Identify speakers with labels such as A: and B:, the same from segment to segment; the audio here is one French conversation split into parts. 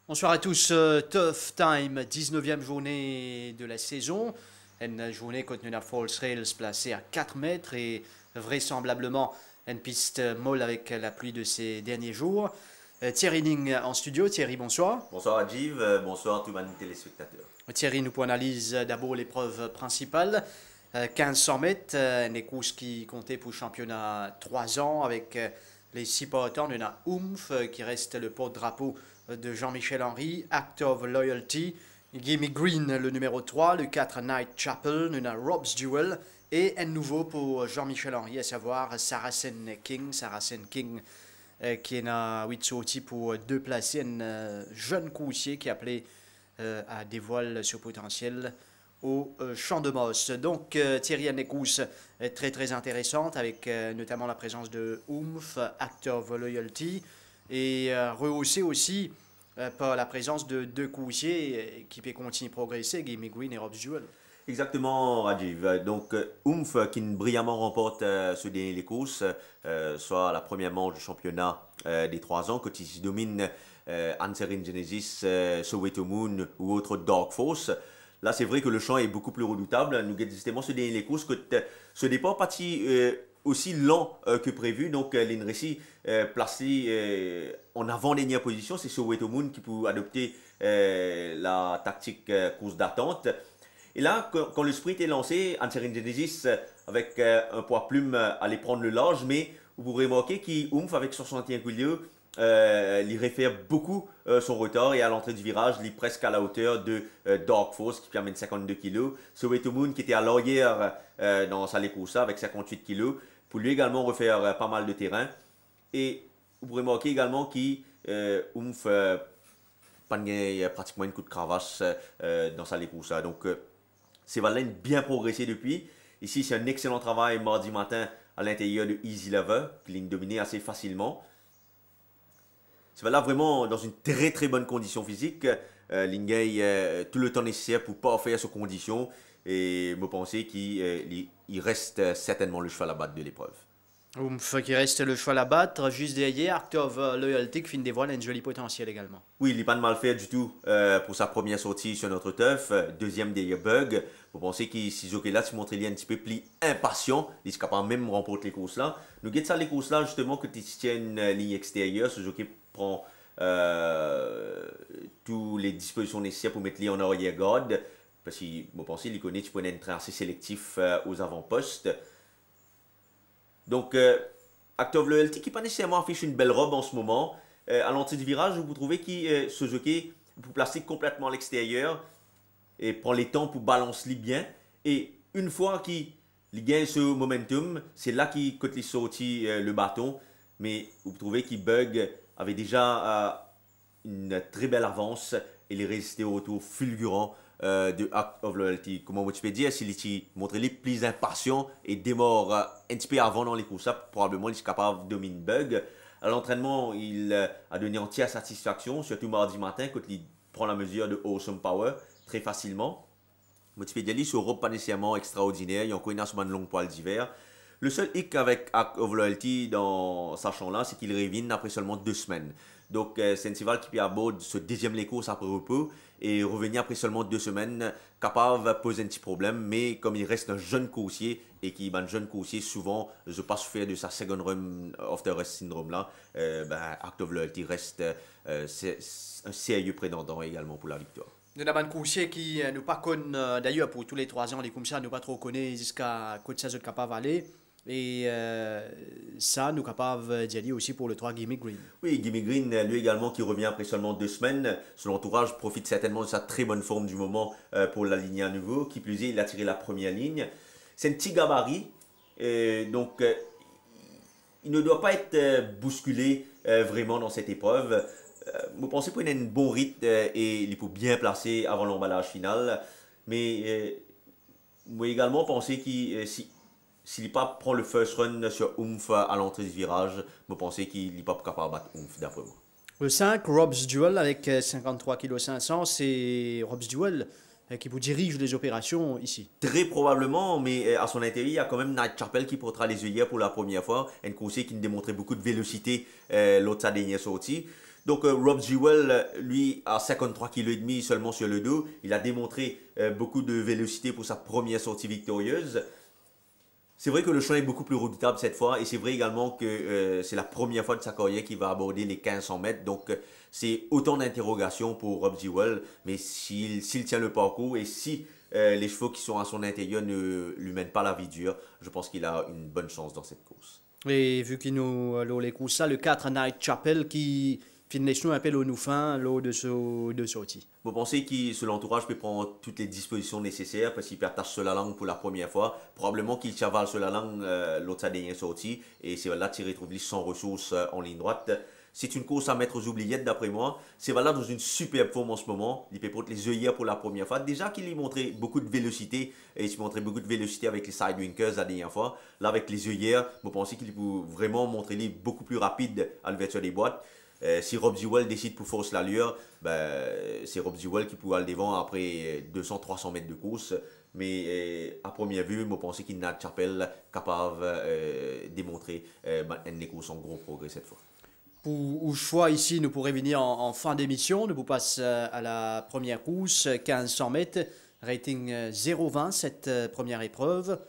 A: Bonsoir à tous, Tough Time, 19e journée de la saison. Une journée contenue à Falls Rails placée à 4 mètres et vraisemblablement une piste molle avec la pluie de ces derniers jours. Thierry Ning en studio. Thierry, bonsoir.
B: Bonsoir Adjiv, bonsoir tous les téléspectateurs.
A: Thierry nous analyse d'abord l'épreuve principale. 1500 mètres, une course qui comptait pour le championnat 3 ans avec les 6 partants. On a Oomph qui reste le porte-drapeau de Jean-Michel Henry, Act of Loyalty, Gimme Green le numéro 3, le 4 Night Chapel, on a Rob's Duel et un nouveau pour Jean-Michel Henry, à savoir Saracen King. Saracen King qui a 8 sorties pour 2 placés, un jeune coursier qui est appelé à des voiles sur potentiel au Champ de Mosse. Donc Thierry a une course très intéressante avec notamment la présence de Oomph, Act of Loyalty et rehaussé aussi par la présence de 2 coursiers qui peuvent continuer à progresser, Gimme Green et Rob's Duel.
B: Exactement Adjiv. Donc Oomph qui brillamment remporte ce dernier les courses, soit la première manche du championnat des 3 ans, quand il domine Anserin Genesis, Soweto Moon ou autre Dark Force. Là, c'est vrai que le champ est beaucoup plus redoutable. Nous avons justement ce dernier les courses que ce départ parti aussi lent que prévu. Donc, l'Inresi placé en avant-dernière position. C'est Soweto Moon qui peut adopter la tactique course d'attente. Et là, quand le sprint est lancé, Anserin Genesis, avec un poids plume, allait prendre le large. Mais vous pourrez remarquer qu'Oomph, avec 61 kg, il réfère beaucoup son retard et à l'entrée du virage, il est presque à la hauteur de Dark Force qui amène 52 kg. Soweto Moon qui était à l'arrière dans sa Lecosa avec 58 kg, pour lui également refaire pas mal de terrain. Et vous pourrez remarquer également qu'Oomph pas pratiquement une coup de cravache dans sa Lecosa. Donc ces valets bien progressé depuis. Ici c'est un excellent travail mardi matin à l'intérieur de Easy Lover qui l'a dominé assez facilement. C'est là vraiment dans une très bonne condition physique. Lingay tout le temps nécessaire pour pas faire ses conditions et me penser qu'il reste certainement le cheval à battre de l'épreuve.
A: Oomph qui reste le cheval à battre. Juste derrière, Act of Loyalty qui finit des voiles, un joli potentiel également.
B: Oui, il n'est pas de mal fait du tout pour sa première sortie sur notre turf. Deuxième derrière Bug. Vous pensez qu'il si Jockey là, tu montres un petit peu plus impatient. Il est capable même de remporter les courses là. Nous guettons ça les courses là justement que tu tiens une ligne extérieure. Ce jockey prend toutes les dispositions nécessaires pour mettre les en arrière-garde. Parce que vous pensez qu'il connaît, tu peux être assez sélectif aux avant-postes. Donc, Act of Loyalty qui pas nécessairement affiche une belle robe en ce moment. À l'entrée du virage, vous trouvez que ce jockey vous placez complètement à l'extérieur et prend les temps pour balancer bien. Et une fois qu'il gagne ce momentum, c'est là qu'il cote les sorties le bâton. Mais vous trouvez qu'il Bug avait déjà une très belle avance et il est résisté au retour fulgurant de Act of Loyalty. Comment tu peux dire, s'il montrait les plus impatients et démord un petit peu avant dans les courses, probablement il est capable de dominer Bug. À l'entraînement, il a donné entière satisfaction, surtout mardi matin, quand il prend la mesure de Awesome Power très facilement. Motivé sur robe pas nécessairement extraordinaire, il y a encore une longue poil d'hiver. Le seul hic avec Act of Loyalty dans sa champ-là, c'est qu'il revient après seulement 2 semaines. Donc, c'est un cheval qui peut aborder ce deuxième les courses après repos et revenir après seulement 2 semaines, capable de poser un petit problème. Mais comme il reste un jeune coursier et qui est un jeune coursier, souvent, je pas souffert de sa second run after rest syndrome là, Act of Loyalty reste un sérieux prétendant également pour la victoire.
A: Nous avons un coursier qui nous pas connaît, d'ailleurs pour tous les 3 ans, les comme ça, nous pas trop connaît jusqu'à côté ça, capable d'aller. Et ça, nous sommes capables d'y aller aussi pour le 3 Gimme Green.
B: Oui, Gimme Green, lui également, qui revient après seulement 2 semaines. Son entourage profite certainement de sa très bonne forme du moment pour l'aligner à nouveau. Qui plus est, il a tiré la première ligne. C'est un petit gabarit. Donc, il ne doit pas être bousculé vraiment dans cette épreuve. Vous pensez qu'il a un bon rythme et il faut bien placer avant l'emballage final. Mais vous également pensez qu'il s'il n'est pas prend le first run sur Oomph à l'entrée du virage, vous pensez qu'il n'est pas capable de battre Oomph d'après moi.
A: Le 5, Rob's Duel avec 53,5 kg, c'est Rob's Duel qui vous dirige les opérations ici.
B: Très probablement, mais à son intérieur, il y a quand même Knight Chapel qui portera les œillères pour la première fois. Un conseiller qui démontrait beaucoup de vélocité l'autre sa dernière sortie. Donc Rob Jewell, lui, à 53,5 kg seulement sur le dos, il a démontré beaucoup de vélocité pour sa première sortie victorieuse. C'est vrai que le champ est beaucoup plus redoutable cette fois et c'est vrai également que c'est la première fois de sa carrière qu'il va aborder les 1500 mètres. Donc c'est autant d'interrogations pour Rob Jewell, mais s'il tient le parcours et si les chevaux qui sont à son intérieur ne lui mènent pas la vie dure, je pense qu'il a une bonne chance dans cette course.
A: Et vu qu'il nous les courses ça, le 4 Knight Chapel qui finit un peu nous fin l'eau de sortie.
B: Vous pensez que sur l'entourage peut prendre toutes les dispositions nécessaires parce qu'il partage sur la langue pour la première fois. Probablement qu'il chavale sur la langue l'autre sa dernière sortie et c'est là qu'il retrouve sans ressources en ligne droite. C'est une course à mettre aux oubliettes d'après moi. C'est là dans une superbe forme en ce moment. Il peut porter les œillères pour la première fois. Déjà qu'il lui montrait beaucoup de vélocité et il se montrait beaucoup de vélocité avec les sidewinkers la dernière fois. Là avec les œillères, vous pensez qu'il peut vraiment montrer les beaucoup plus rapide à l'ouverture des boîtes. Si Rob Jewell décide pour force l'allure, c'est Rob Jewell qui pourra le devant après 200-300 mètres de course. Mais à première vue, je pense qu'il n'a Chapel capable de démontrer une course en gros progrès cette fois.
A: Pour choix ici, nous pourrions venir en fin d'émission. Nous vous passons à la première course, 1500 mètres, rating 0,20 cette première épreuve.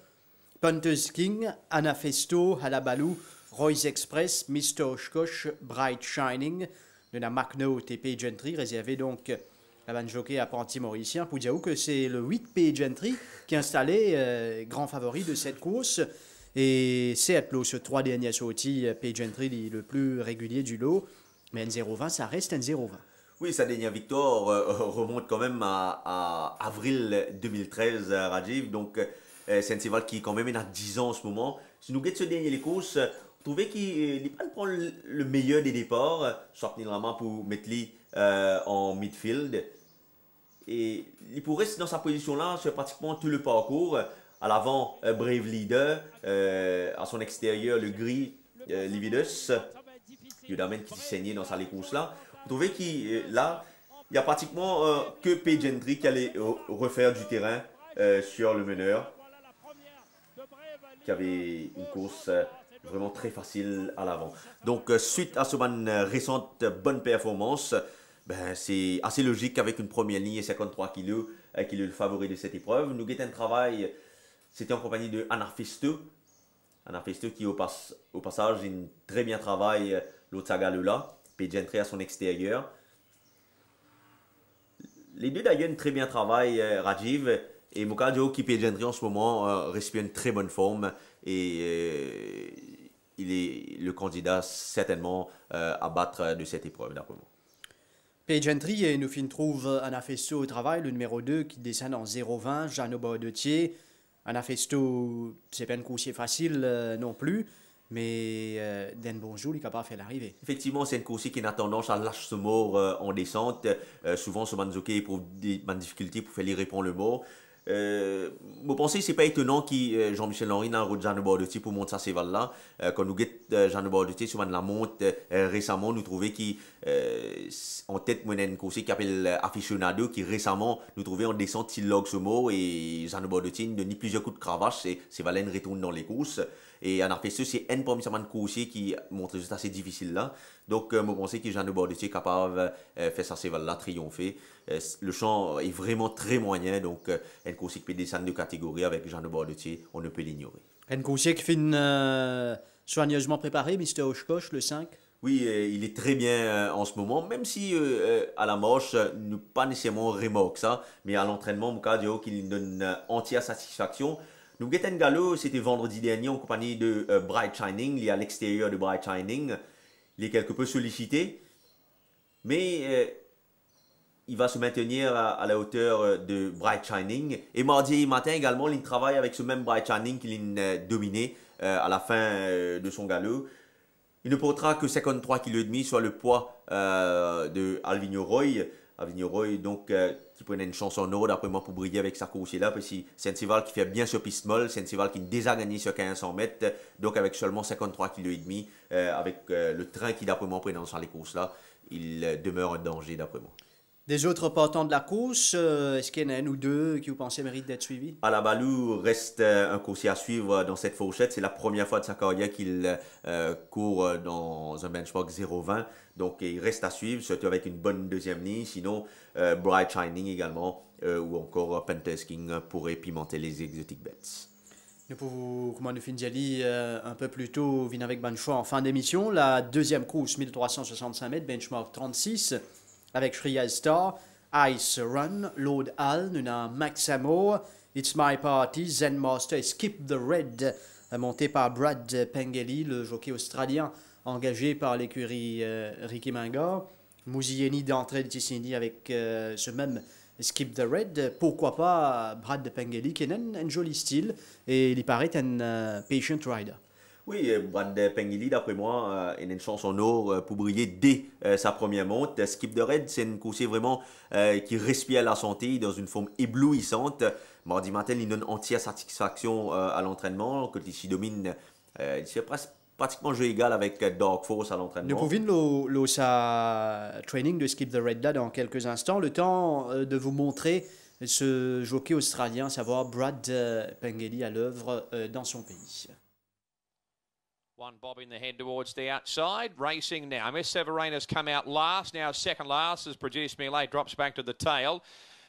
A: Punter's King, Anafesto, Halabaloo, Roy's Express, Mr. Oshkosh, Bright Shining, de la Macno TP Gentry, réservé donc à Van Jockey à Panty-Mauricien. Pour dire que c'est le 8 P Gentry qui est installé, grand favori de cette course. Et c'est ce 3 dernières sorties, P Gentry le plus régulier du lot. Mais N020, ça reste N020.
B: Oui, sa dernière victoire remonte quand même à avril 2013, Rajiv. Donc, c'est un cheval qui quand même est à 10 ans en ce moment. Si nous guettons ce dernier les courses, vous trouvez qu'il n'est pas prendre le meilleur des départs, soit vraiment pour mettre lui en midfield. Et il pourrait rester dans sa position là sur pratiquement tout le parcours. À l'avant, Brave Leader, à son extérieur, le gris Lividus, Yudamen qui saignait dans sa course là. Vous trouvez qu'il là, il n'y a pratiquement que P. Gentry qui allait refaire du terrain sur le meneur, qui avait une course vraiment très facile à l'avant. Donc, suite à ce récente bonne performance, c'est assez logique qu'avec une première ligne et 53 kg, qu'il est le favori de cette épreuve. Nous guettons un travail, c'était en compagnie de Anafesto. Anafesto qui, au passage, une très bien travail l'autre saga là, P. Gentry à son extérieur. Les deux d'ailleurs, une très bien travail, Rajiv. Et Mokadio qui P. Gentry en ce moment respire une très bonne forme et il est le candidat certainement à battre de cette épreuve d'après moi.
A: P. Gentry, et nous trouve Anafesto au travail, le numéro 2 qui descend en 0,20, Jeannot Baudetier. Anafesto, c'est pas une course facile non plus, mais Den Bonjour, il est capable de faire l'arrivée.
B: Effectivement, c'est une course qui a tendance à lâcher ce mot en descente. Souvent, ce Manzoké éprouve des difficultés pour faire lui répondre le mot. Vous pensez que ce n'est pas étonnant que Jean-Michel Henry n'a pas Jeannot Baudetier pour monter sa cheval là. Quand nous guettons Jeannot Baudetier sur la monte récemment, nous trouvons qu'en tête, il y a une course qui s'appelle Aficionado qui récemment nous trouvait en descente il log ce mot et Jeannot Baudetier nous donne plusieurs coups de cravache et ses valènes retournent dans les courses. Et en fait, c'est un parmi ces coursiers qui montre juste assez difficile là. Donc, je pense que Jeannot Baudetier est capable de faire sa cheval là triompher. Le champ est vraiment très moyen, donc un coursier qui peut descendre de catégorie avec Jeannot Baudetier, on ne peut l'ignorer.
A: Un coursier qui finit soigneusement préparé, Mr. Oshkosh, le 5.
B: Oui, il est très bien en ce moment, même si à la marche, nous pas nécessairement remorque ça, mais à l'entraînement, Mokadio qui lui donne entière satisfaction. Nous guettons galop, c'était vendredi dernier en compagnie de Bright Shining, il est à l'extérieur de Bright Shining. Il est quelque peu sollicité, mais il va se maintenir à la hauteur de Bright Shining. Et mardi matin également, il travaille avec ce même Bright Shining qu'il a dominé à la fin de son galop. Il ne portera que 53,5 kg, soit le poids de Alvino Roy. Alvino Roy, donc, qui prenait une chance en or, d'après moi, pour briller avec sa course là, parce que c'est un cheval qui fait bien sur piste molle, c'est un cheval qui a déjà gagné sur 1500 mètres, donc avec seulement 53,5 kg, avec le train qui, d'après moi, prend dans les courses là, il demeure un danger, d'après moi.
A: Des autres partants de la course, est-ce qu'il y en a un ou deux qui vous pensez méritent d'être suivis?
B: Alabalou reste un coursier à suivre dans cette fourchette. C'est la première fois de sa carrière qu'il court dans un benchmark 0,20. Donc il reste à suivre, surtout avec une bonne deuxième ligne. Sinon, Bright Shining également, ou encore Pentest King pourrait pimenter les exotic bets.
A: Nous pouvons, comme nous Finjali, un peu plus tôt, venir avec bon choix en fin d'émission. La deuxième course, 1365 mètres, benchmark 36, avec Shreya Star, Ice Run, Lord Hall, nous avons Maxamo, It's My Party, Zen Master et Skip the Red, monté par Brad Pengeli, le jockey australien engagé par l'écurie Ricky Mangar. Mouzieni d'entrée de Tissini avec ce même Skip the Red. Pourquoi pas Brad Pengeli qui a un joli style et il paraît un patient rider.
B: Oui, Brad Pengili, d'après moi, il a une chance en or pour briller dès sa première monte. Skip the Red, c'est une coursier vraiment qui respire la santé, dans une forme éblouissante. Mardi matin, il donne entière satisfaction à l'entraînement. Quand il domine, il fait pratiquement jeu égal avec Dark Force à l'entraînement.
A: Nous pouvons le training de Skip the Red là dans quelques instants. Le temps de vous montrer ce jockey australien, savoir Brad Pengeli à l'œuvre dans son pays.
C: One bobbing the head towards the outside, racing now. Miss Severina's come out last, now second last as Produced Me Late drops back to the tail.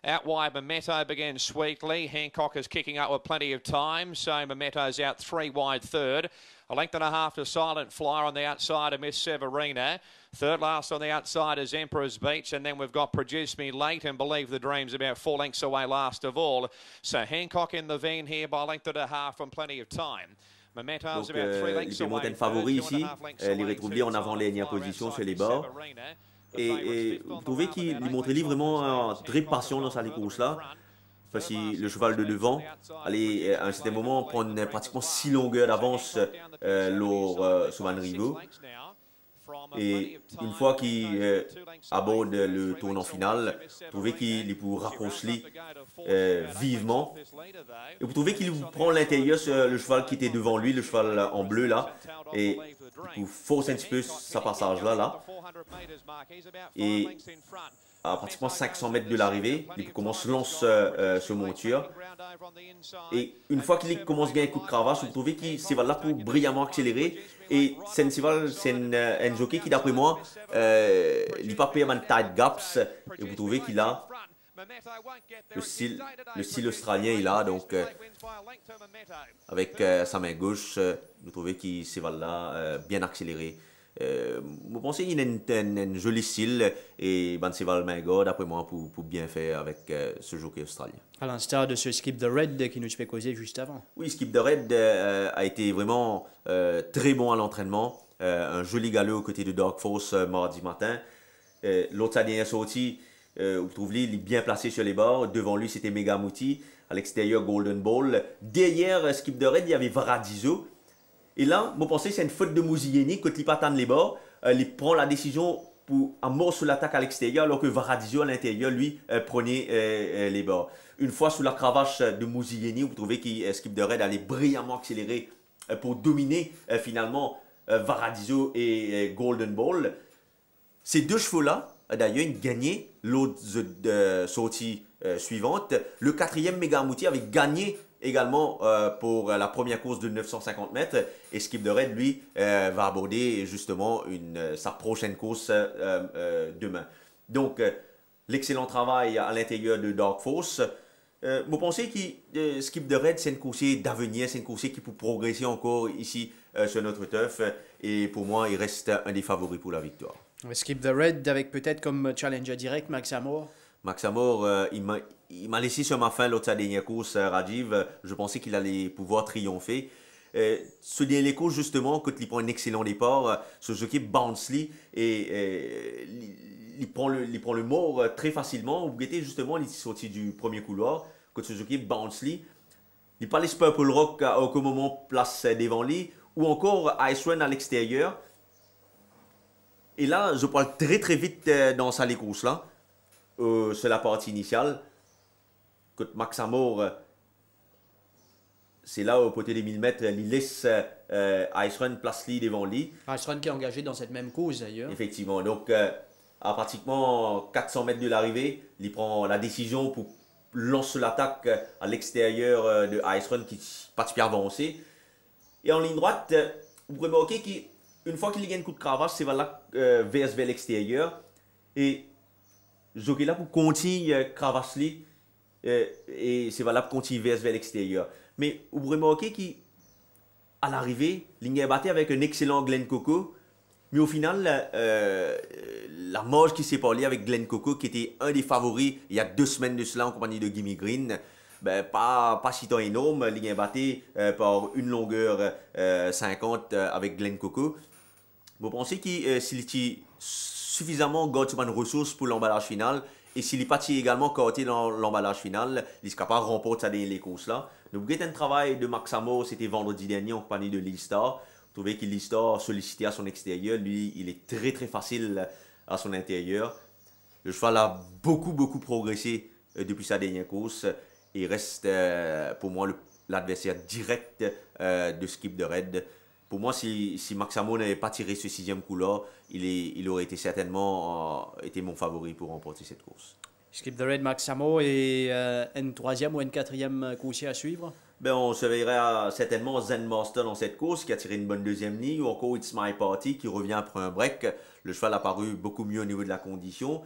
C: Out wide, Memetto begins sweetly. Hancock is kicking up with plenty of time, so Memetto's out 3 wide third. A length and a half to Silent Flyer on the outside of Miss Severina. Third last on the outside is Emperor's Beach, and then we've got Produce Me Late and Believe the Dream's about 4 lengths away last of all. So Hancock in the vein here by a length and a half from plenty of time.
B: Donc, il monte un favori ici, les rétrouvés en avant-dernière position sur les bords. Et vous trouvez qu'il montrait vraiment très patient dans sa course-là. Parce que le cheval de devant allait à un certain moment prendre pratiquement 6 longueurs d'avance lors Souman Rivo. Et une fois qu'il aborde le tournant final, vous trouvez qu'il peut rapprocher vivement. Et vous trouvez qu'il prend l'intérieur sur le cheval qui était devant lui, le cheval en bleu là. Et il force un petit peu sa passage là. Et à pratiquement 500 mètres de l'arrivée, il commence lance ce monture. Et une fois qu'il commence à gagner un coup de cravache, vous trouvez qu'il s'est là pour brillamment accélérer. Et c'est un jockey qui, d'après moi, il pas payé un tight gaps. Et vous trouvez qu'il a le style australien, il a donc avec sa main gauche, vous trouvez qu'il s'est là bien accéléré. Vous pensez qu'il a un joli style et Banseval Mango, d'après moi, pour bien faire avec ce jockey australien.
A: À l'instar de ce Skip the Red qui nous fait causer juste avant.
B: Oui, Skip the Red a été vraiment très bon à l'entraînement. Un joli galop aux côtés de Dark Force mardi matin. L'autre sa dernière sortie, vous trouvez, il est bien placé sur les bords. Devant lui, c'était Megamouti. À l'extérieur, Golden Ball. Derrière Skip the Red, il y avait Varadizo. Et là, vous pensez que c'est une faute de Mouzieni. Quand il patane les bords, il prend la décision pour amorcer sur l'attaque à l'extérieur, alors que Varadizo à l'intérieur, lui, prenait les bords. Une fois sous la cravache de Mouzieni, vous trouvez que Skip the Red allait brillamment accélérer pour dominer finalement Varadizo et Golden Ball. Ces deux chevaux-là, d'ailleurs, ils gagnaient l'autre sortie suivante. Le quatrième Megamouti avait gagné également pour la première course de 950 mètres. Et Skip the Red, lui, va aborder justement sa prochaine course demain. Donc, l'excellent travail à l'intérieur de Dark Force. Vous pensez que Skip the Red, c'est une coursier d'avenir, c'est une coursier qui peut progresser encore ici sur notre turf. Et pour moi, il reste un des favoris pour la victoire.
A: Skip the Red avec peut-être comme challenger direct Max Amour.
B: Max Amour, il m'a laissé sur ma fin lors de sa dernière course, Rajiv. Je pensais qu'il allait pouvoir triompher. Ce dernier course, justement, quand il prend un excellent départ, ce jockey Bounceley, et il prend le mort très facilement. Vous guettez justement, il est sorti du premier couloir. Quand ce jockey Bounceley, il pas laisse Purple Rock à aucun moment place devant lui, ou encore Ice Run à l'extérieur. Et là, je parle très très vite dans sa course là. C'est la partie initiale. Quand Max Amour, c'est là au côté des 1000 mètres, il laisse Ice Run place lui devant lui.
A: Ice Run qui est engagé dans cette même cause d'ailleurs.
B: Effectivement. Donc, à pratiquement 400 mètres de l'arrivée, il prend la décision pour lancer l'attaque à l'extérieur de Ice Run qui n'est pas super avancé. Et en ligne droite, vous pouvez remarquer qu'une fois qu'il gagne un coup de cravache, c'est vers l'extérieur. Et jockey là pour continuer cravache et c'est valable pour continuer vers l'extérieur. Mais vous pouvez remarquer qu'à l'arrivée, il est battu avec un excellent Glen Coco. Mais au final, la marge qui s'est parlé avec Glen Coco, qui était un des favoris il y a 2 semaines de cela en compagnie de Gimme Green, ben, pas si tant énorme. Il est battu par une longueur 50 avec Glen Coco. Vous pensez qu'il s'il est suffisamment gardé de ressources pour l'emballage final, et s'il est pas également coté dans l'emballage final, il est capable de remporter les courses là. Donc, le travail de Max Amo, c'était vendredi dernier en compagnie de Lee Star. Vous trouvez que Lee Star sollicité à son extérieur, lui, il est très très facile à son intérieur. Le cheval a beaucoup progressé depuis sa dernière course et reste pour moi l'adversaire direct de Skip the Red. Pour moi, si Max Amo n'avait pas tiré ce 6e coup-là, il aurait été certainement été mon favori pour remporter cette course.
A: Skip the Red, Max Amo et une 3e ou une 4e coursier à suivre?
B: Ben, on se verra certainement Zen Master dans cette course qui a tiré une bonne 2e ligne, ou encore It's My Party qui revient après un break. Le cheval a paru beaucoup mieux au niveau de la condition.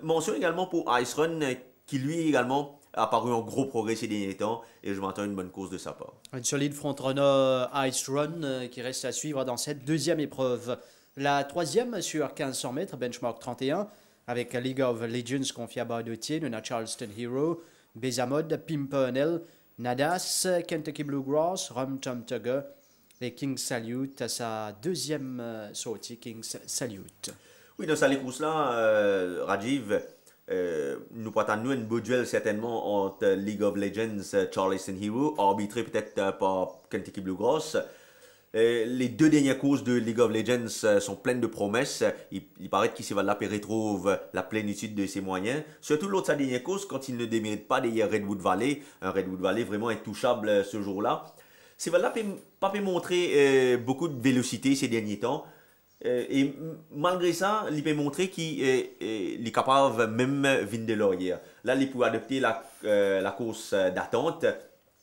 B: Mention également pour Ice Run qui lui également a paru en gros progrès ces derniers temps et je m'attends à une bonne course de sa part.
A: Un solide front-runner Ice Run qui reste à suivre dans cette 2e épreuve. La 3e sur 1500 mètres, benchmark 31, avec League of Legends confié à Bardotier, Luna Charleston Hero, Bezamod, Pimpernel, Nadas, Kentucky Bluegrass, Rum Tum Tugger et King Salute à sa 2e sortie, King Salute.
B: Oui, dans cette course-là, Rajiv, nous attendons une beau duel certainement entre League of Legends, Charleston Hero, arbitré peut-être par Kentucky Bluegrass. Les 2 dernières courses de League of Legends sont pleines de promesses. Il paraît qu'il retrouve la plénitude de ses moyens. Surtout l'autre sa dernière course, quand il ne démérite pas derrière Redwood Valley. Un Redwood Valley vraiment intouchable ce jour-là. Céval n'a pas pu montrer beaucoup de vélocité ces derniers temps. Et malgré ça, il peut montrer qu'il est capable même de de l'arrière. Là, il peut adopter la course d'attente,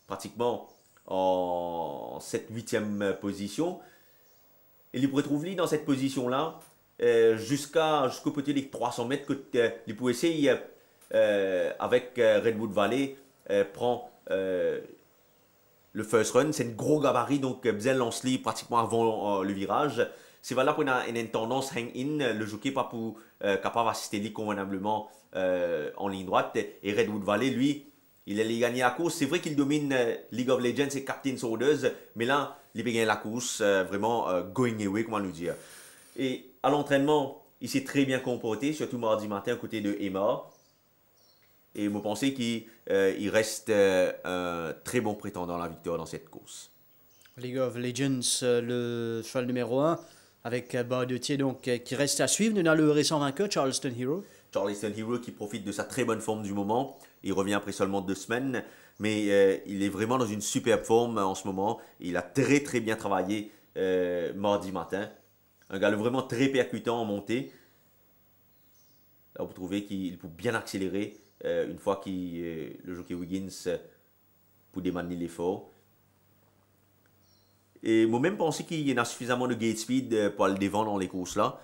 B: pratiquement en 7-8e position. Et il pourrait trouver dans cette position-là jusqu'au côté des 300 mètres il peut essayer avec Redwood Valley prend le first run. C'est un gros gabarit, donc Bzel lance-lui pratiquement avant le virage. C'est là pour une tendance hang-in, le jockey pas pour capable d'assister convenablement en ligne droite. Et Redwood Valley, lui, il allait gagner la course. C'est vrai qu'il domine League of Legends et Captain Orders, mais là, il peut gagner la course vraiment going away, comment nous dire. Et à l'entraînement, il s'est très bien comporté, surtout mardi matin à côté de Emma. Et vous pensez qu'il reste un très bon prétendant à la victoire dans cette course.
A: League of Legends, le cheval numéro 1, avec Bardotier donc, qui reste à suivre. Nous avons le récent vainqueur, Charleston Hero.
B: Charleston Hero qui profite de sa très bonne forme du moment. Il revient après seulement 2 semaines. Mais il est vraiment dans une superbe forme en ce moment. Il a très bien travaillé mardi matin. Un gars vraiment très percutant en montée. Là, vous trouvez qu'il peut bien accélérer une fois que le jockey Wiggins peut démaner l'effort. Et moi-même pensé qu'il y en a suffisamment de gate speed pour le devant dans les courses-là,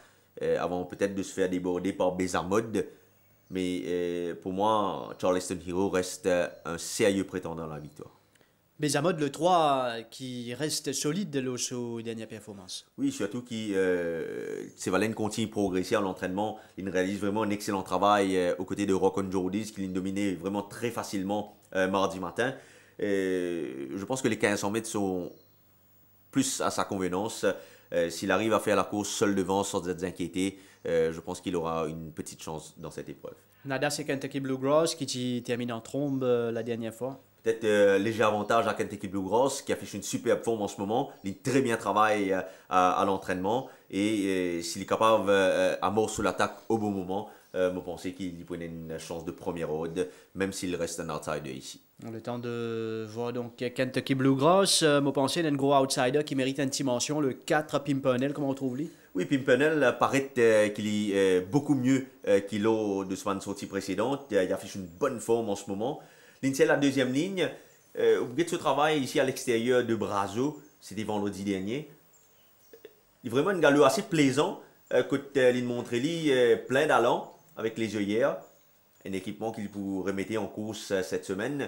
B: avant peut-être de se faire déborder par Bezamod. Mais pour moi, Charleston Hero reste un sérieux prétendant à la victoire.
A: Bezamod, le 3, qui reste solide de aux dernières performances.
B: Oui, surtout que Sévalène continue de progresser à l'entraînement. Il réalise vraiment un excellent travail aux côtés de Rockon Jordies, qui l'a dominé vraiment très facilement mardi matin. Je pense que les 1500 mètres sont plus à sa convenance. S'il arrive à faire la course seul devant sans être inquiété, je pense qu'il aura une petite chance dans cette épreuve.
A: Nada, c'est Kentucky Bluegrass qui termine en trombe la dernière fois.
B: Peut-être léger avantage à Kentucky Bluegrass qui affiche une superbe forme en ce moment. Il très bien travaille à l'entraînement et s'il est capable à mort sous l'attaque au bon moment, je pense qu'il prenait une chance de première road, même s'il reste un outsider ici.
A: Le temps de voir donc Kentucky Bluegrass, je pense qu'il y a un gros outsider qui mérite une petite mention, le 4 Pimpernel, comment on trouve lui?
B: Oui, Pimpernel paraît qu'il est beaucoup mieux qu'il a de son sortie précédente. Il affiche une bonne forme en ce moment. L'Insel, la deuxième ligne, oubliez de ce travail ici à l'extérieur de Brazo, c'était vendredi dernier. Il est vraiment un galop assez plaisant, côté Lynn Montrelli, plein d'allant avec les œillères. Un équipement qu'il pourrait mettre en course cette semaine.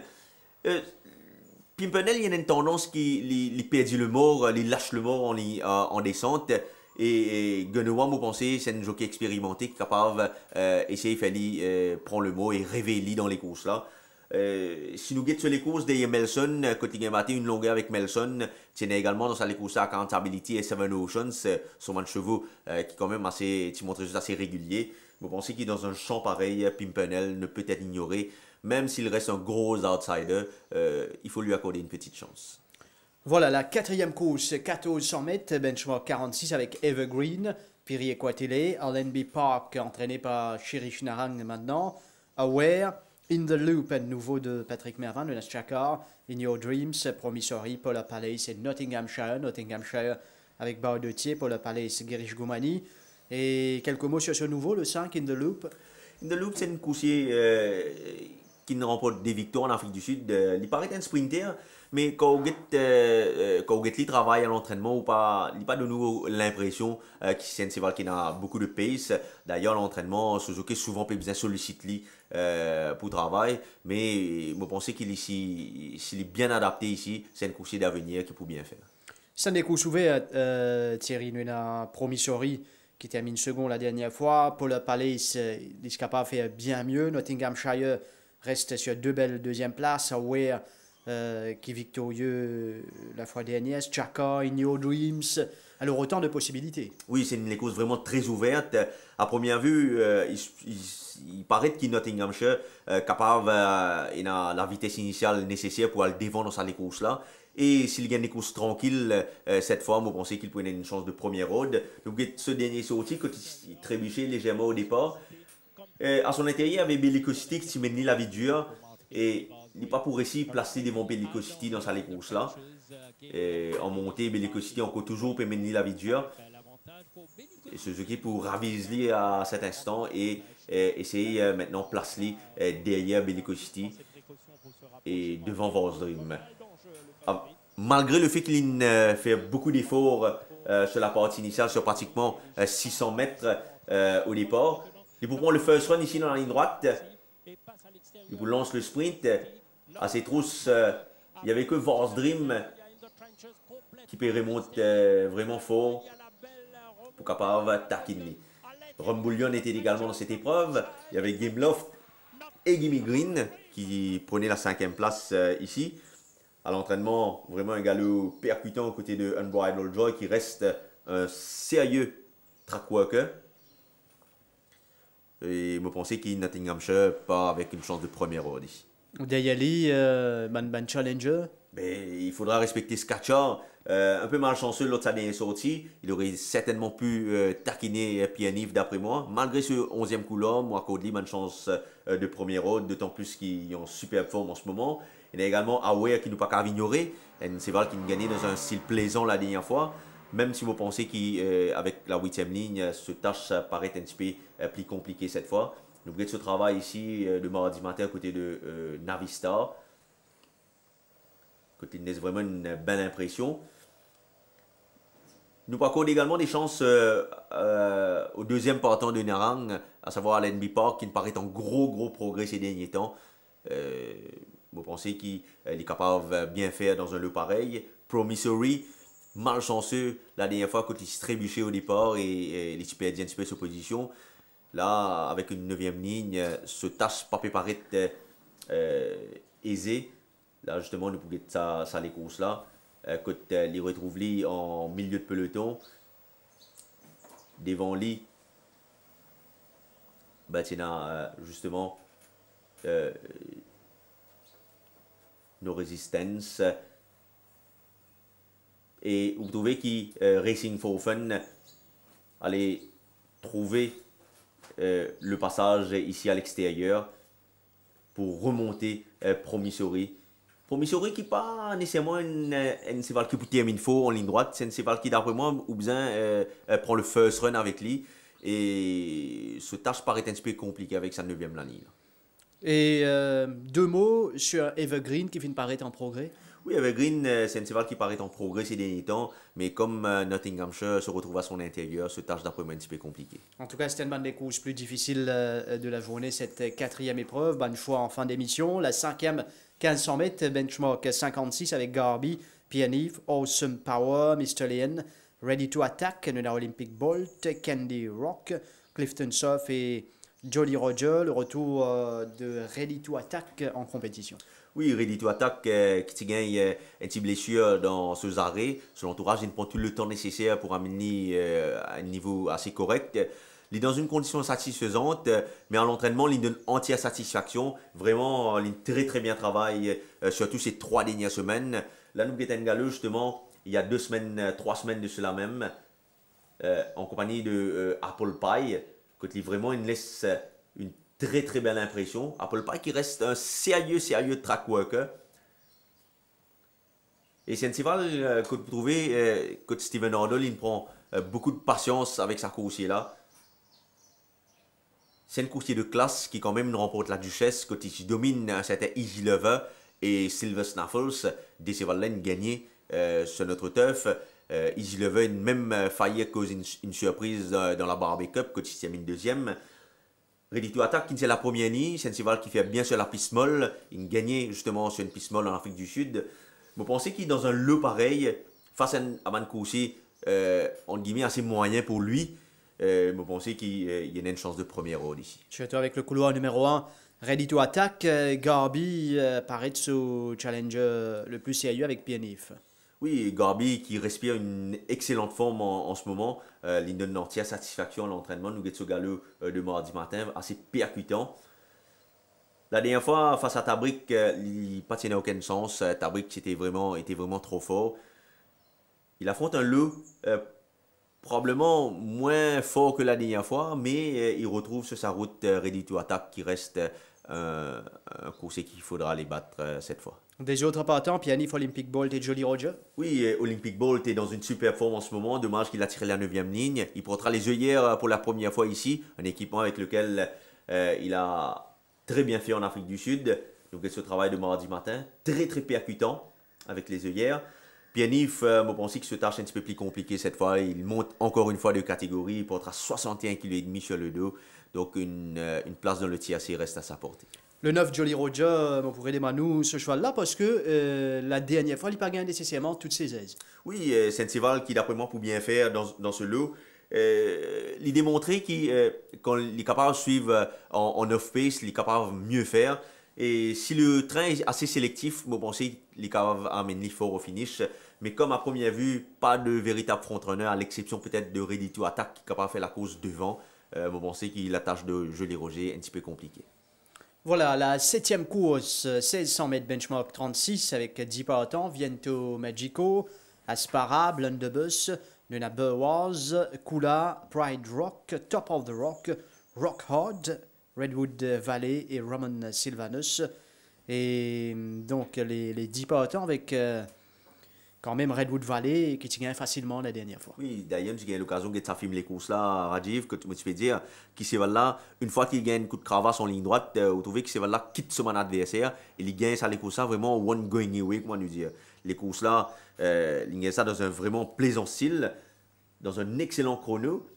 B: Pimpernel, il y a une tendance qui perd le mort, il lâche le mort en descente. Et Genoa, vous pensez, c'est un jockey expérimenté qui est capable d'essayer de prendre le mot et révéler dans les courses là. Si nous guettons sur les courses de Melson, quand il a battu une longueur avec Melson, il y a également dans les courses Accountability et Seven Oceans, sur un chevaux qui quand même assez, qui montre assez régulier. Vous pensez qu'il est dans un champ pareil, Pimpernel ne peut être ignoré, même s'il reste un gros outsider, il faut lui accorder une petite chance.
A: Voilà, la quatrième course, 1400 mètres, benchmark 46 avec Evergreen, Piri Equatele, Allenby Park, entraîné par Cherish Narang maintenant, Aware, In the Loop, un nouveau de Patrick Mervin, de Chakar, In Your Dreams, Promissory, Paula Palace et Nottinghamshire avec Baudetier, Paula Palace, Girish Goumani. Et quelques mots sur ce nouveau, le 5, In the Loop.
B: In the Loop, c'est une coursier qui ne remporte des victoires en Afrique du Sud. Il paraît un sprinter, mais quand vous lui travaille à l'entraînement, il n'a pas de nouveau l'impression qu'il c'est un qui a beaucoup de pace. D'ailleurs, l'entraînement, Suzuki souvent peut besoin solliciter lui pour le travail, mais je pense qu'il s'il est bien adapté ici, c'est un coursier d'avenir qui peut bien faire.
A: Ça n'est qu'au souvenir, Thierry, nous avons Promissory qui termine second la dernière fois. Paula Palace, il est capable de faire bien mieux. Nottinghamshire reste sur deux belles deuxième places. Aware qui est victorieux la fois dernière. Chaka, In Your Dreams. Alors autant de possibilités.
B: Oui, c'est une course vraiment très ouverte. À première vue, il paraît qu'il Nottinghamshire capable, il a la vitesse initiale nécessaire pour aller devant dans cette course-là. Et s'il gagne des courses tranquilles, cette fois, vous pensez qu'il prenait une chance de première road. Donc, ce dernier sorti, quand il trébuchait légèrement au départ, à son intérieur, il y avait Bellico City qui menait la vie dure. Et il n'est pas pour réussir placer devant Bellico City dans cette course-là. En montée, Bellico City encore toujours peut mener la vie dure. Et Suzuki pour raviser à cet instant et essayer maintenant de placer derrière Bellico City et devant Vosdrim. Malgré le fait qu'il fait beaucoup d'efforts sur la partie initiale, sur pratiquement 600 mètres au départ, il peut prendre le first run ici dans la ligne droite. Il vous lance le sprint. À ses trousses, il n'y avait que Vosdrim qui peut remonter vraiment fort pour capable taquiner. Rumbullion était également dans cette épreuve. Il y avait Gameloft et Gimme Green qui prenaient la 5e place ici. À l'entraînement, vraiment un galop percutant aux côtés de Unbridled Joy qui reste un sérieux track worker. Et je pensais qu'il Nottinghamshire pas avec une chance de première road ici.
A: Dayali, ban challenger.
B: Mais il faudra respecter Scatcher. Un peu malchanceux l'autre année est sorti. Il aurait certainement pu taquiner Pianif d'après moi. Malgré ce 11e coup-là, moi, Codley a une chance de première road, d'autant plus qu'il est en superbe forme en ce moment. Il y a également Aware qui nous pas qu'à ignorer. Un cheval qui nous gagnait dans un style plaisant la dernière fois. Même si vous pensez qu'avec la 8e ligne, ce tâche paraît un petit peu plus compliqué cette fois. N'oubliez de ce travail ici de mardi matin à côté de Navistar. Côté de vraiment une belle impression. Nous accorde également des chances au deuxième partant de Narang, à savoir Allenby Park, qui me paraît en gros progrès ces derniers temps. Vous pensez qu'il est capable de bien faire dans un lot pareil. Promissory, malchanceux la dernière fois quand il s'est trébuché au départ et les super un petit peu sa position. Là, avec une 9e ligne, ce tâche pas paraît aisé. Là, justement, nous pouvons ça les courses là. Quand les retrouve lui en milieu de peloton, devant lui, ben, il y a justement nos résistances. Et vous trouvez que Racing for Fun allait trouver le passage ici à l'extérieur pour remonter Promissory. Promissory qui n'est pas nécessairement un cheval qui peut terminer faux en ligne droite, c'est un cheval qui d'après moi ou bien prend le first run avec lui et ce tâche paraît un petit peu compliqué avec sa 9e ligne.
A: Et 2 mots sur Evergreen qui vient de paraître en progrès.
B: Oui, Evergreen, c'est un cheval qui paraît en progrès ces derniers temps, mais comme Nottinghamshire se retrouve à son intérieur, ce tâche d'après moi un petit peu compliqué.
A: En tout cas, c'était une des courses plus difficiles de la journée, cette 4e épreuve. Bonne choix en fin d'émission. La 5e, 1500 mètres, benchmark 56 avec Garby, Pianif, Awesome Power, Mr. Lane, Ready to Attack, Nuna Olympic Bolt, Candy Rock, Clifton Surf et Jolly Roger. Le retour de Ready to Attack en compétition.
B: Oui, Ready to Attack qui gagne une petite blessure dans ce arrêt. Son entourage, il prend tout le temps nécessaire pour amener à un niveau assez correct. Il est dans une condition satisfaisante, mais à l'entraînement, il donne entière satisfaction. Vraiment, il très bien travaille, surtout ces 3 dernières semaines. Là, nous avons galeux justement, il y a 3 semaines de cela même, en compagnie de Apple Pie, qui vraiment il laisse une très belle impression. Apple Pie qui reste un sérieux track worker. Et c'est un cheval que vous trouvez, que Steven Hardle, il prend beaucoup de patience avec sa coursier là. C'est un coursier de classe qui quand même remporte la Duchesse, quand il domine un certain Easy Lover et Silver Snaffles, des chevals-là gagné sur notre turf. Easy Lover même failli causer une surprise dans la Barbie Cup, quand il termine 2e. Ready to Attack, qui c'est la première ligne, c'est un cheval qui fait bien sur la piste molle. Il gagnait justement sur une piste molle en Afrique du Sud. Vous pensez qu'il est dans un lot pareil, face à un coursier, entre guillemets, assez moyen pour lui. Vous pensez qu'il y a une chance de première rôle ici.
A: Je suis avec le couloir numéro 1, Ready to Attack. Garby paraît ce challenger le plus sérieux avec Pianif.
B: Oui, Garby qui respire une excellente forme en ce moment. Il donne une entière satisfaction à l'entraînement. Nous avons ce galop de mardi matin, assez percutant. La dernière fois, face à Tabrik, il n'a pas tenu aucun sens. Tabrik était vraiment trop fort. Il affronte un lot probablement moins fort que la dernière fois, mais il retrouve sur sa route Ready to Attack qui reste un coursier qu'il faudra aller battre cette fois.
A: Des autres partants, Pianif, Olympic Bolt et Jolly Roger.
B: Oui, Olympic Bolt est dans une super forme en ce moment. Dommage qu'il a tiré la 9e ligne. Il portera les œillères pour la première fois ici, un équipement avec lequel il a très bien fait en Afrique du Sud. Donc ce travail de mardi matin, très percutant avec les œillères. Pianif, je pense que ce tâche est un petit peu plus compliqué cette fois. Il monte encore une fois de catégorie. Il portera 61,5 kg sur le dos. Donc une place dans le TRC reste à sa portée.
A: Le 9 Jolly Roger, on pourrait démarrer ce cheval-là parce que la dernière fois, il n'a pas gagné nécessairement toutes ses aises.
B: Oui, c'est un cheval qui, d'après moi, peut bien faire dans ce lot. Il démontrer qu'il est capable de suivre en off-pace, il est capable de mieux faire. Et si le train est assez sélectif, je pense qu'il est capable d'amener fort au finish. Mais comme à première vue, pas de véritable front-runner, à l'exception peut-être de Ready to Attack qui est capable de faire la course devant. Je pense qu'il la tâche de Jolly Roger un petit peu compliquée.
A: Voilà, la 7e course, 1600 mètres benchmark 36 avec 10 partants, Viento Magico, Aspara, Blunderbuss, Nuna Burwaz, Kula, Pride Rock, Top of the Rock, Rock Hard, Redwood Valley et Roman Sylvanus. Et donc les 10 partants avec quand même Redwood Valley qui gagne facilement la dernière fois.
B: Oui, d'ailleurs, j'ai eu l'occasion de filmer les courses là, Rajiv, que tu me fais dire, qui c'est là, une fois qu'il gagne un coup de cravache en ligne droite, vous trouvez que c'est là quitte son adversaire, et il gagne ça les courses là vraiment one going away, comment nous dire. Les courses là, il gagne ça dans un vraiment plaisant style, dans un excellent chrono,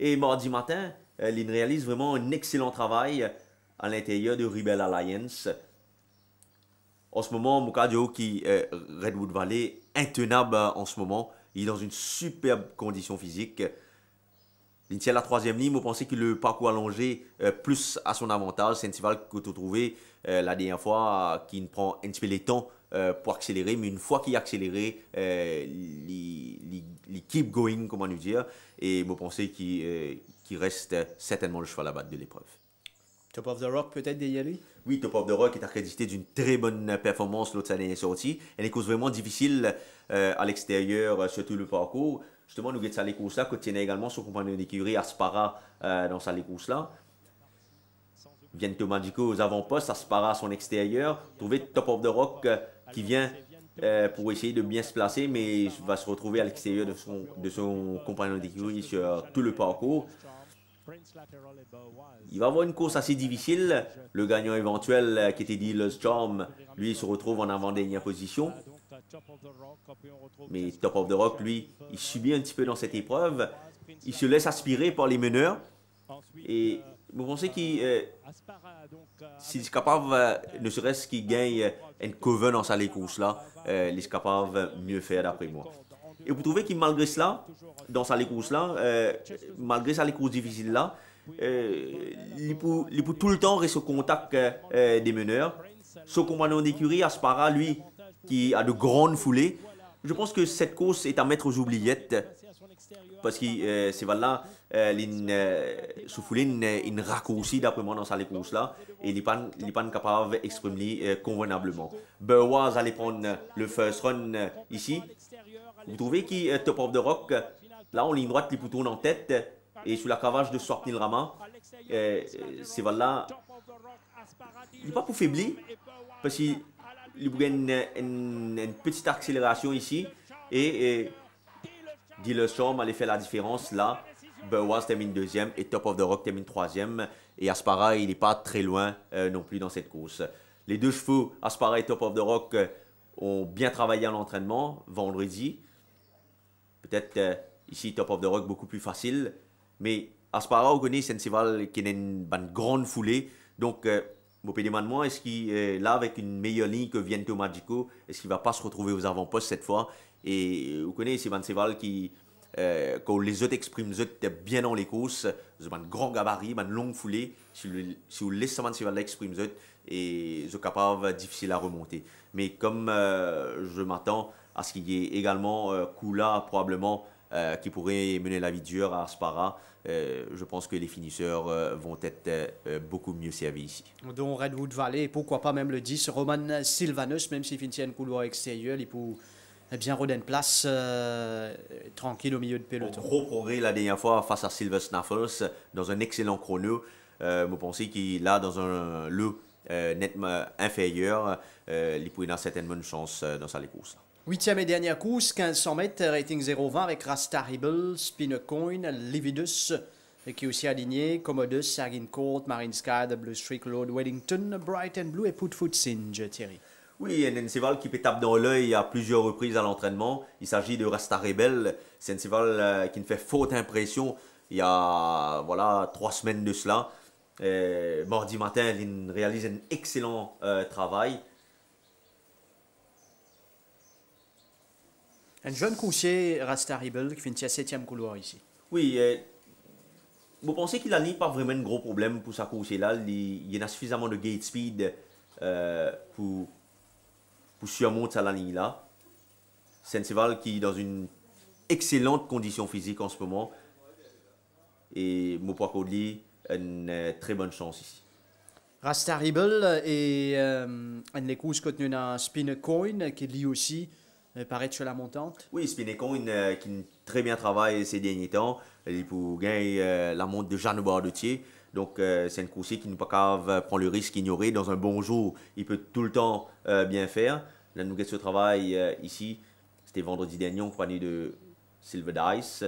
B: et mardi matin, il réalise vraiment un excellent travail à l'intérieur de Rebel Alliance. En ce moment, Mukadio qui Redwood Valley, intenable en ce moment. Il est dans une superbe condition physique. Il tient la 3e ligne. Vous pensez que le parcours allongé plus à son avantage. C'est un cheval que tu as trouvé la dernière fois qui prend un petit peu les temps pour accélérer. Mais une fois qu'il a accéléré, il keep going, comment nous dire. Et vous pensez qu'il reste certainement le cheval à battre de l'épreuve.
A: Top of the Rock peut-être derrière lui?
B: Oui, Top of the Rock est accrédité d'une très bonne performance l'autre année sortie. Elle est cause vraiment difficile à l'extérieur, surtout le parcours. Justement, nous avons les courses là, que tient également son compagnon d'écurie Aspara dans sa course là. Viento Magico aux avant-postes, Aspara à son extérieur. Trouver Top of the Rock qui vient pour essayer de bien se placer, mais va se retrouver à l'extérieur de son compagnon d'écurie sur tout le parcours. Il va avoir une course assez difficile. Le gagnant éventuel qui était dit Lost Charm, lui se retrouve en avant-dernière position. Mais Top of the Rock, lui, il subit un petit peu dans cette épreuve. Il se laisse aspirer par les meneurs. Et vous pensez qu'il s'il est capable, ne serait-ce qu'il gagne une cover dans sa course là, il est capable de mieux faire d'après moi. Et vous trouvez qu'il malgré cela, dans sa course là, malgré sa course difficile là, il peut tout le temps rester au contact des meneurs. Son compagnon d'écurie, Aspara, lui, qui a de grandes foulées. Je pense que cette course est à mettre aux oubliettes. Parce que c'est voilà, sous foulée, une raccourci d'après moi dans sa course là. Et il n'est pas capable d'exprimer convenablement. Burwaz allait prendre le first run ici. Vous trouvez que Top of the Rock, là en ligne droite, il peut tourner en tête. Et sous la cavage de Swapnil Rama, c'est voilà, il n'est pas pour faiblir. Parce qu'il y a une petite accélération ici. Et Dealer Storm allait faire la différence là. Burwaz termine deuxième et Top of the Rock termine troisième. Et Aspara, il n'est pas très loin non plus dans cette course. Les deux chevaux, Aspara et Top of the Rock, ont bien travaillé à l'entraînement vendredi. Peut-être ici Top of the Rock beaucoup plus facile. Mais Aspara, on connaît, c'est un cheval qui a une grande foulée. Donc, vous pouvez demander moi, est-ce qu'il est là avec une meilleure ligne que Viento Magico? Est-ce qu'il ne va pas se retrouver aux avant-postes cette fois? Et vous connaissez, c'est un cheval qui, quand les autres expriment bien dans les courses, c'est un grand gabarit, une longue foulée. Si vous laissez ce cheval exprime et c'est capable, difficile à remonter. Mais comme je m'attends à ce qu'il y ait également Kula probablement qui pourrait mener la vie dure à Aspara, je pense que les finisseurs vont être beaucoup mieux servis ici.
A: Dont Redwood Valley, et pourquoi pas même le 10, Roman Sylvanus, même s'il finit une couloir extérieur, il peut bien rôder une place tranquille au milieu de peloton.
B: Gros progrès la dernière fois face à Silver Snaffles dans un excellent chrono. Vous pensez qu'il est là dans un lot nettement inférieur, il peut avoir certainement une chance dans sa course.
A: Huitième et dernière course, 1500 mètres, rating 0,20 avec Rasta Hibble, Spinnercoin, Lividus, qui est aussi aligné, Commodus, Sagin Court, Marine Sky, The Blue Streak, Lord Wellington, Bright and Blue et Putfoot Singe, Thierry.
B: Oui, il y a un cheval qui peut taper dans l'œil à plusieurs reprises à l'entraînement. Il s'agit de Rasta Rebel. C'est un cheval qui me fait faute impression il y a voilà, 3 semaines de cela. Mardi matin, il réalise un excellent travail.
A: Un jeune coursier, Rasta Rebel, qui finit à 7e couloir ici.
B: Oui, vous pensez qu'il n'a pas vraiment un gros problème pour sa course là. Il y a suffisamment de gate speed pour surmonter la ligne là. C'est un cheval qui est dans une excellente condition physique en ce moment. Et Mopa Kodli a une très bonne chance ici.
A: Rasta Rebel et une course contenue dans Spinnercoin, qui lui aussi paraît sur la montante.
B: Oui, Spinnercoin qui très bien travaillé ces derniers temps. Il peut gagner la montre de Jeanne Bardetier. Donc, c'est un coursier qui n'est pas capable prendre le risque d'ignorer. Dans un bon jour, il peut tout le temps bien faire. La nougat ce travail ici, c'était vendredi dernier en compagnie de Silver Dice.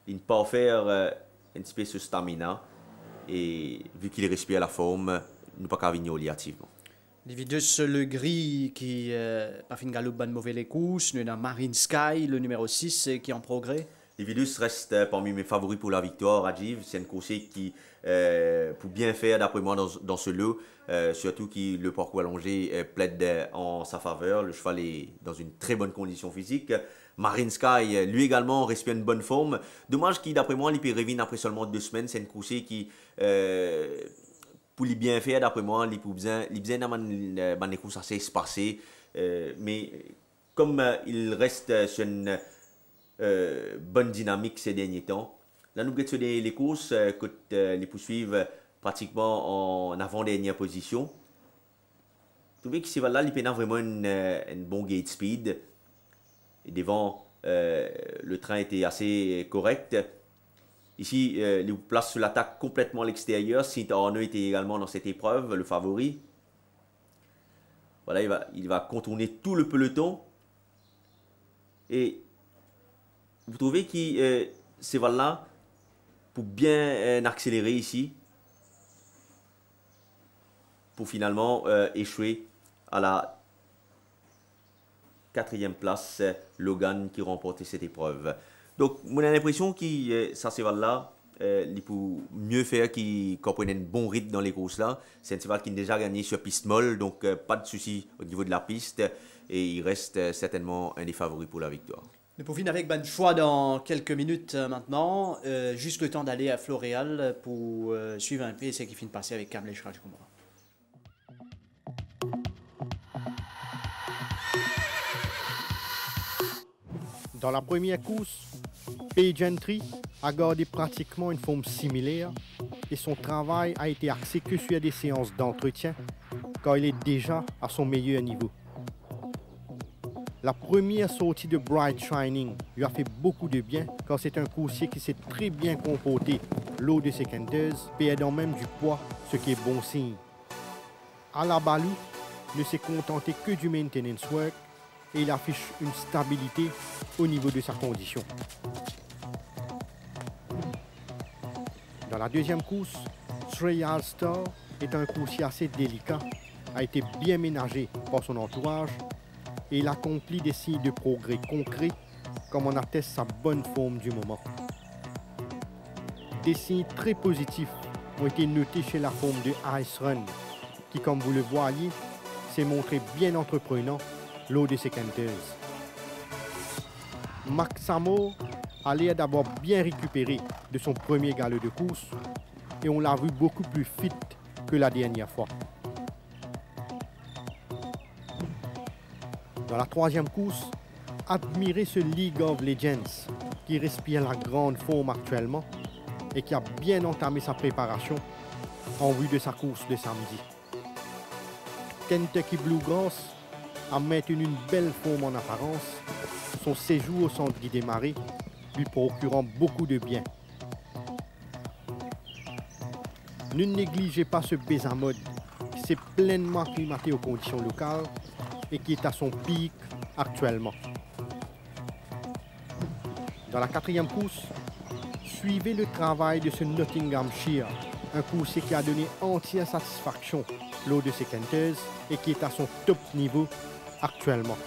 B: Il ne peut pas faire un petit peu ce stamina. Et vu qu'il respire la forme, il n'est pas capable d'ignorer activement.
A: Lividus le gris qui a fait une galope bonne mauvaise les courses. Nous avons Marine Sky, le numéro 6, qui est en progrès.
B: Lividus reste parmi mes favoris pour la victoire, Rajiv. C'est un coursier qui peut bien faire, d'après moi, dans ce lot. Surtout que le parcours allongé plaide en sa faveur. Le cheval est dans une très bonne condition physique. Marine Sky, lui également, respire une bonne forme. Dommage qu'il, d'après moi, il peut revenir après seulement 2 semaines. C'est un coursier qui, pour lui bien faire, d'après moi, il peut besoin d'une course assez espacée. Mais comme il reste sur une bonne dynamique ces derniers temps, là, nous avons les courses que les poursuivent pratiquement en avant-dernière position. Vous trouvez que ce cheval-là, il peut avoir vraiment une bonne gate speed. Et devant le train était assez correct. Ici, il place sur l'attaque complètement à l'extérieur. St. Arnaud était également dans cette épreuve, le favori. Voilà, il va contourner tout le peloton. Et vous trouvez que ces là pour bien accélérer ici, pour finalement échouer à la 4e place, Logan qui remportait cette épreuve. Donc, moi j'ai l'impression que ça cheval là, il peut mieux faire qu'il comprenne un bon rythme dans les courses là. C'est un cheval qui a déjà gagné sur piste molle, donc pas de souci au niveau de la piste. Et il reste certainement un des favoris pour la victoire.
A: Nous pouvons avec Ben choix dans quelques minutes maintenant. Juste le temps d'aller à Floréal pour suivre un peu ce qui finit de passer avec Kamlesh Rajkumar.
D: Dans la première course, Page Entry a gardé pratiquement une forme similaire et son travail a été axé que sur des séances d'entretien car il est déjà à son meilleur niveau. La première sortie de Bright Shining lui a fait beaucoup de bien car c'est un coursier qui s'est très bien comporté lors de ses quinteuses, perdant même du poids, ce qui est bon signe. Alabalou ne s'est contenté que du maintenance work et il affiche une stabilité au niveau de sa condition. Dans la deuxième course, Shreyas Star est un coursier assez délicat, a été bien ménagé par son entourage et il accomplit des signes de progrès concrets comme en atteste sa bonne forme du moment. Des signes très positifs ont été notés chez la forme de Ice Run qui, comme vous le voyez, s'est montré bien entreprenant lors de ses quinteuses. Max Amour a l'air d'avoir bien récupéré de son premier galop de course et on l'a vu beaucoup plus fit que la dernière fois. Dans la troisième course, admirez ce League of Legends qui respire la grande forme actuellement et qui a bien entamé sa préparation en vue de sa course de samedi. Kentucky Bluegrass a maintenu une belle forme en apparence, son séjour au centre Guy Desmarais lui procurant beaucoup de bien. Ne négligez pas ce Bézamode qui s'est pleinement acclimaté aux conditions locales et qui est à son pic actuellement. Dans la quatrième course, suivez le travail de ce Nottinghamshire, un coursier qui a donné entière satisfaction lors de ses quinteuses et qui est à son top niveau actuellement.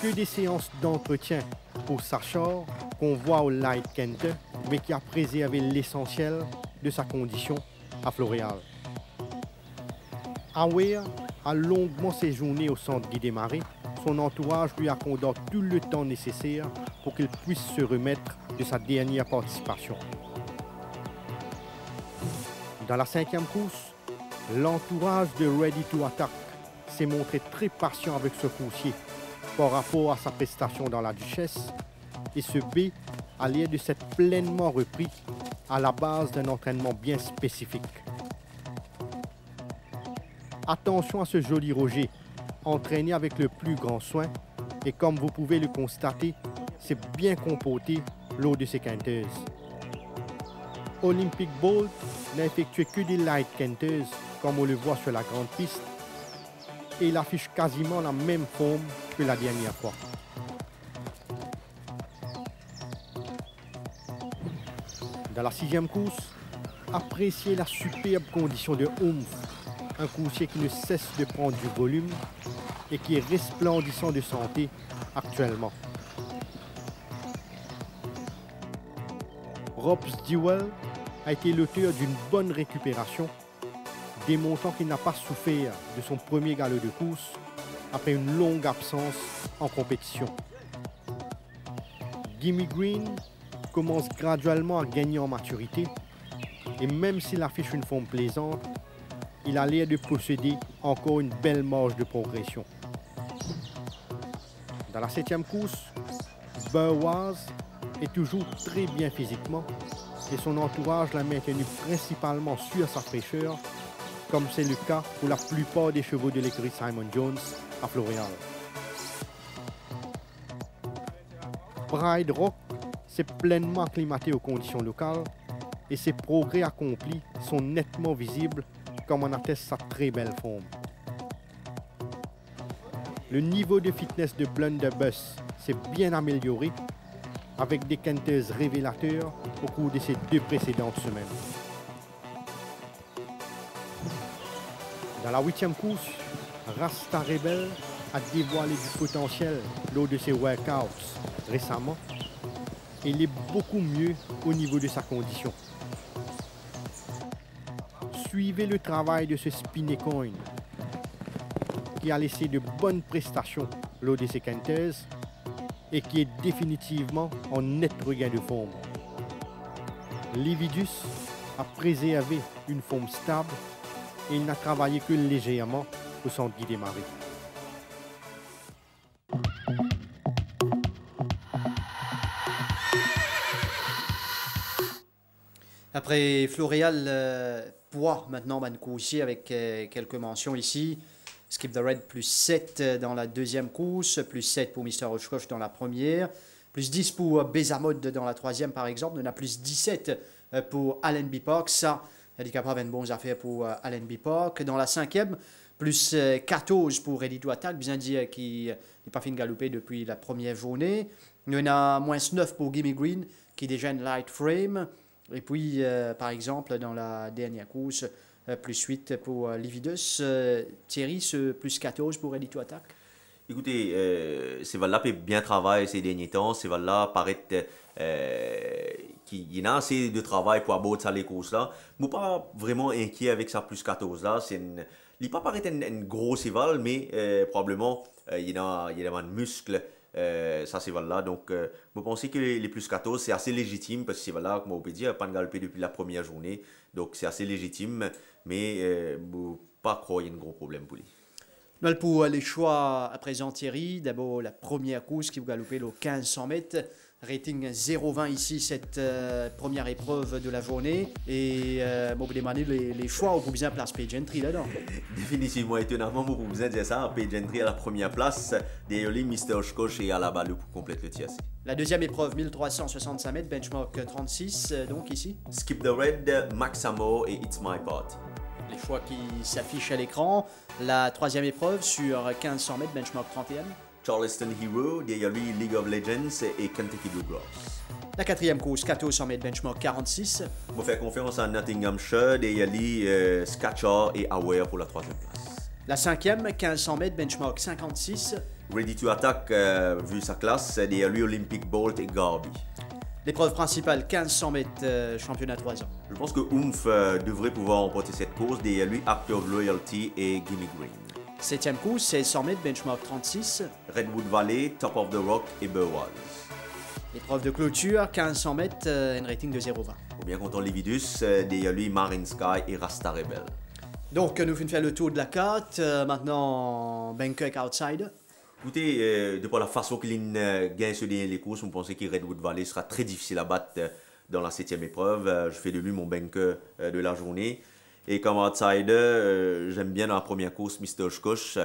D: Que des séances d'entretien pour Sachar qu'on voit au Light Kenter, mais qui a préservé l'essentiel de sa condition à Floréal. Aware a longuement séjourné au centre Guy Desmarais. Son entourage lui accorde tout le temps nécessaire pour qu'il puisse se remettre de sa dernière participation. Dans la cinquième course, l'entourage de Ready to Attack s'est montré très patient avec ce coursier par rapport à sa prestation dans la Duchesse et ce B a l'air de s'être pleinement repris à la base d'un entraînement bien spécifique. Attention à ce joli Roger, entraîné avec le plus grand soin et comme vous pouvez le constater, c'est bien comporté lors de ses quinteuses. Olympic Bolt n'a effectué que des light quinteuses comme on le voit sur la grande piste et il affiche quasiment la même forme que la dernière fois. Dans la sixième course, appréciez la superbe condition de Oomph, un coursier qui ne cesse de prendre du volume et qui est resplendissant de santé actuellement. Rob's Duel a été l'auteur d'une bonne récupération, démontrant qu'il n'a pas souffert de son premier galop de course après une longue absence en compétition. Gimme Green commence graduellement à gagner en maturité et même s'il affiche une forme plaisante, il a l'air de posséder encore une belle marge de progression. Dans la septième course, Burwaz est toujours très bien physiquement et son entourage l'a maintenu principalement sur sa fraîcheur, comme c'est le cas pour la plupart des chevaux de l'écurie Simon Jones à Floréal. Bride Rock s'est pleinement acclimaté aux conditions locales et ses progrès accomplis sont nettement visibles, comme en atteste sa très belle forme. Le niveau de fitness de Blunderbuss s'est bien amélioré avec des quinteuses révélateurs au cours de ces 2 précédentes semaines. Dans la 8e course, Rasta Rebel a dévoilé du potentiel lors de ses workouts récemment et il est beaucoup mieux au niveau de sa condition. Suivez le travail de ce Spinnecoin qui a laissé de bonnes prestations lors de ses quinteuses et qui est définitivement en net regain de forme. Lividus a préservé une forme stable et il n'a travaillé que légèrement au centre Guy Desmarais.
A: Après Floréal, Poix maintenant Banco aussi avec quelques mentions ici. Skip the Red plus 7 dans la 2e course, plus 7 pour Mr. Oshkosh dans la première, plus 10 pour Bézamode dans la 3e par exemple, on a plus 17 pour Allenby Park, ça, il est capable de bonnes affaires pour Allenby Park. Dans la 5e, plus 14 pour Ready to Attack, bien dire qui n'est pas fini de galoper depuis la première journée. Il y en a moins 9 pour Gimme Green qui est déjà une light frame. Et puis, par exemple, dans la dernière course, plus 8 pour Lividus. Thierry, ce plus 14 pour Ready to Attack.
B: Écoutez, c'est Val-là peut bien travailler ces derniers temps. C'est Val-là paraît qu'il y a assez de travail pour aborder ça les courses-là. Je ne suis pas vraiment inquiet avec ça plus 14-là. Il ne pas paraît une grosse éval, mais probablement il y a un muscle. Ça c'est Val-là, donc vous pensez que les plus 14 c'est assez légitime parce que c'est Val-là, comme on peut dire, pas de galopé depuis la première journée, donc c'est assez légitime, mais vous pas croire qu'il y a un gros problème pour lui.
A: Pour les choix à présent Thierry, d'abord la première course qui vous galopez le 1500 mètres, rating 0,20 ici cette première épreuve de la journée et vous pouvez demander les choix où vous besoin place Page Entry là-dedans.
B: Définitivement, étonnamment, vous besoin de dire ça, Page Entry à la première place, derrière lui Mr. Oshkosh et à la balle pour compléter le tiercé.
A: La deuxième épreuve 1365 mètres, benchmark 36 donc ici.
B: Skip the Red, Max Amor et It's My Party.
A: Les choix qui s'affichent à l'écran. La troisième épreuve sur 1500 mètres, benchmark 31.
B: Charleston Hero, derrière lui League of Legends et Kentucky Bluegrass.
A: La quatrième course, 1400 mètres, benchmark 46.
B: On va faire confiance à Nottinghamshire, derrière lui Scatchard et Aware pour la troisième place.
A: La cinquième, 1500 mètres, benchmark 56.
B: Ready to Attack, vu sa classe, derrière lui Olympic Bolt et Garby.
A: L'épreuve principale, 1500 mètres, championnat 3 ans.
B: Je pense que Oomph devrait pouvoir remporter cette course, derrière lui Act of Loyalty et Gimme Green.
A: Septième course, 1600 mètres, benchmark 36.
B: Redwood Valley, Top of the Rock et Burwell.
A: L'épreuve de clôture, 1500 mètres, un rating de 0,20.
B: Pour bien content Lividus, derrière lui Marine Sky et Rasta Rebel.
A: Donc nous venons faire le tour de la carte. Maintenant, Bangkok Outsider.
B: Écoutez, depuis la façon qu'il gagne ce dernier les courses, on pensait que Redwood Valley sera très difficile à battre dans la 7e épreuve. Je fais de lui mon banker de la journée. Et comme outsider, j'aime bien dans la première course Mr. Oshkosh.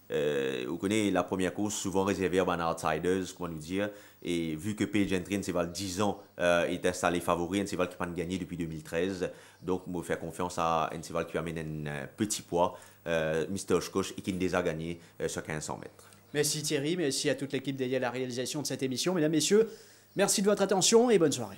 B: Vous connaissez la première course souvent réservée à des outsiders, comment nous dire. Et vu que Page Entry, c'est 10 ans, est installé favori, c'est qui n'a pas gagné depuis 2013. Donc, je vais faire confiance à un cheval qui amène un petit poids, Mr. Oshkosh, et qui a déjà gagné sur 1500 mètres.
A: Merci Thierry, merci à toute l'équipe derrière la réalisation de cette émission. Mesdames, Messieurs, merci de votre attention et bonne soirée.